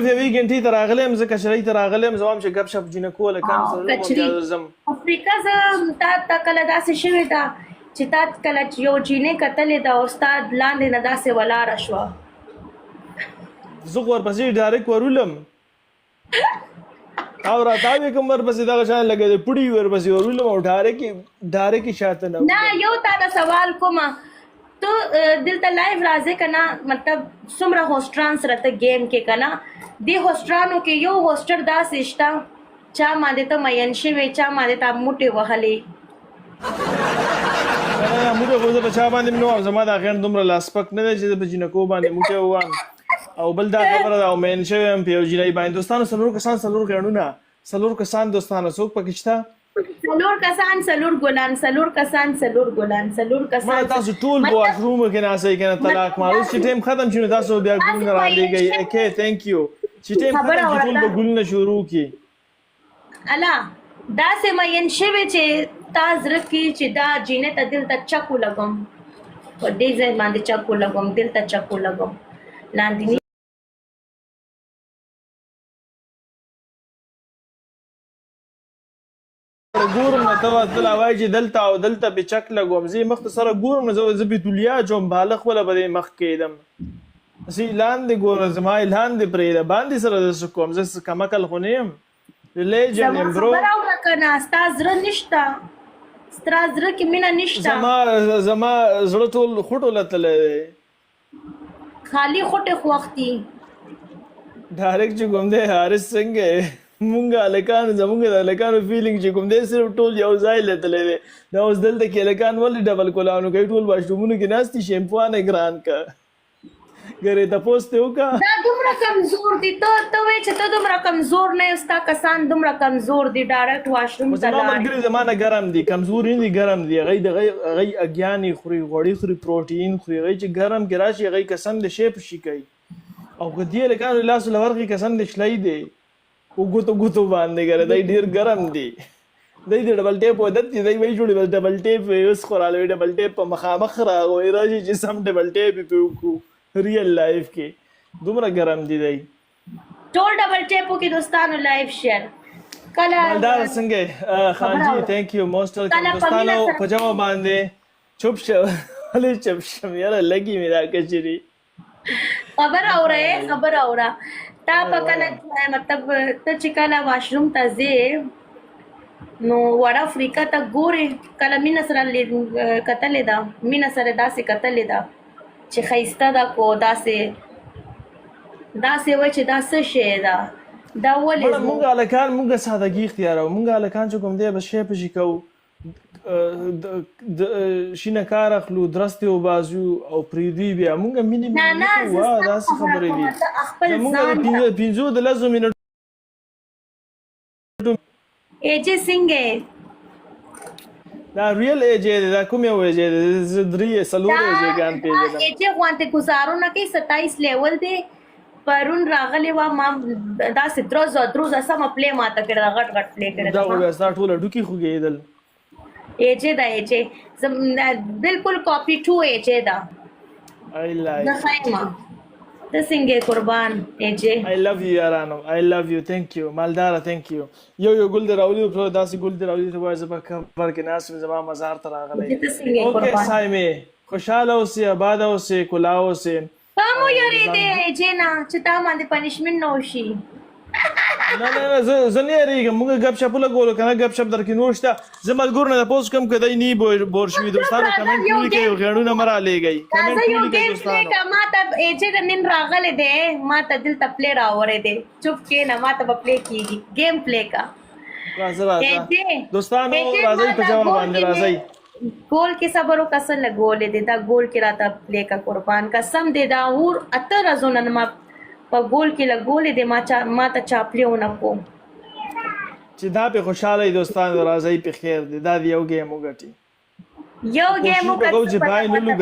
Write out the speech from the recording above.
صرف یوې غنټې ته راغلم زه کچرۍ ته راغلم زه وایم چې ګپ شپ جینکو لکان سره زم افریقا زه تا کله داسې شوې ده چې تا کله یو جینۍ کتلې ده او استاد لاندې نه داسې ولاړه شوه زه خو ورپسې ډایرکټ ورولم او راتاوې کوم ورپسې دغه شان لګېدې پوډي ورپسې ورولم او ډایرکټ شاته نه یو تا ته سوال کوم تو دلته لایو راځې که نه مطلب څومره هوسټران سره ته گیم کې که نه دې هوسټرانو کې یو هوسټر داسې شته چا باندې ته مین شوې چا باندې ته موټې وهلې موټې خو زه په چا باندې مې نه وم زما دا خیر دومره لاسپک نه دی چې زه په جینکو باندې موټې ووایم او بل دا خبره ده او مین شوی یم په یو جینۍ باندې دوستانو څلور کسان څلور ګڼونه څلور کسان دوستانو څوک پکې شته څلور کسان څلور ګلان څلور کسان څلور ګلان څلور کسان ما تاسو ټول په واشروم کې ناستئ کنه طلاق مالو چې ټیم ختم شونه تاسو بیا ګلونه را لېږئ اوکې ثانک یو چې ټیم ختم شي ټول به ګلونه شروع کی الا دا سه مین شوی چې تا زړه کې چې دا جینې ته دل ته چکو لګم په دې ځای باندې چکو لګم دل ته چکو لګم لاندې ګورم نه ته دلته وایي چې دلته او دلته به چک لګوم زه مخ ته سره ګورم نه زه بیتولیا جوم بالغ ولا به مخ کېدم زه لاندې ګورم زما لاندې پرېده باندې سره د کوم زه کمکل خو نه یم لیجند یم برو خبره وکړه ستا زړه نشته ستا زړه کې مینه نشته زما زړه ټول خوټو لتلی دی خالی خوټې خوښتي ډایرکټ چې کوم دی حارث څنګه مونږه هلکانو زمونږ د هلکانو فیلینګ چې کوم دی صرف ټول یو ځای لتلی دی دا اوس دلته کې هلکان ولې ډبل کولانو کوي ټول واشرومونو کې ناست دي شیمپوانې ګران که ګرې تپوس ته وکړه دا دومره کمزور دي ته وایې چې ته دومره کمزور نه یې ستا کسان دومره کمزور دي ډایرکټ واشروم ته زما ملګري زما نه ګرم دي کمزور نه دي ګرم دي هغوی اګیانې خوري غوړي خوري پروټین خوري هغوی چې ګرم کې راشي هغوی قسم د شی په شي کوي او که دې هلکانو لاسو له ورغې قسم د شلی دی ګوتو باندې ګره دی ډېر ګرم دی دی د ډبل ټیپ عادت دی دی وایي جوړې بس ډبل ټیپ اوس خورالوي ډبل ټیپ په مخامخ راغوي راشي چې سم ډبل ټیپ یې پرې وکړو ریل لایف کې دومره ګرم دی دی ټول ډبل ټیپو کې دوستانو لایف شیر کله مالدار څنګه خان جي ثانک یو موسټ ویلکم دوستانو په جواب باندې چوپ شو ولې چوپ شم یاره لګي مې را کچري خبر اوره تا په کله مطلب ته چې کله واشروم ته ځې نو وړه افریقا ته ګورې کله مینه سره کتلې ده مینه سره داسې کتلې ده چې ښایسته ده کو داسې وایي چې دا څه شی ده دا ولې مونږ هلکان مونږ سادګي اختیاروو مونږ هلکان چې کوم دی بس شی په شي کوو شینه کار اخلو درستې وبازو او پرېږدي بیا مونږ مینې داسې خبرې دي مونږ د پنځو د لسو منټو ایجې څنګه دا ریل ایجې دی دا کوم یو ایجې دی زه درې څلور ایجېګان پېژنم ایجې غوانتې ګزارونه کوي 27 لیول دی پرون راغلی وه ما داسې دروزه سمه پلې ماته کړې ده غټ پلې کړې دا خو بیا ستا ټوله ډوکي خوږېدل ایجې ده ایجې بلکل کاپي ټو ایجې ده نه خیمه ته څنګه قربان ایجې I love you یارانو I love you thank you مالداره thank you یو ګل دی راولي داسې ګل دی راولي ته وایي زه په کبر کې ناست یم زما مزار ته راغلی اوکې سایمې خوشحاله اوسې آباده اوسې کلا اوسې تا مو یارېدې ایجې نه چې تا باندې پنشمنټ نه وشي نه زه نه یارېږم موږ ګپ شپ ولګولو که نه ګپ شپ در کې نور شته زه ملګرو نه تپوس کوم که دی نه بور شوي دوستانو کمنټ ولیکئ او غیړونه مه رالېږئ کمنټ ولیکئ دوستانو ما ته ایجې نن راغلی دی ما ته دلته پلې راوړی دی چوپ کښېنه ما ته به پلې کېږي گیم پلې کا راځه دوستانو راځئ په جواب باندې راځئ گول کې صبر وکړه څه لګولې دی دا گول کې راته پلې کا قربان قسم دی دا اور اته ورځو نن ما په ګول کې لګولې دی ما ته چا پلې ونه کوم چې دا پې خوشحاله یي دوستانو راځئ پې خیر دی دا د یو ګیم وګټي یو ګیم وګټي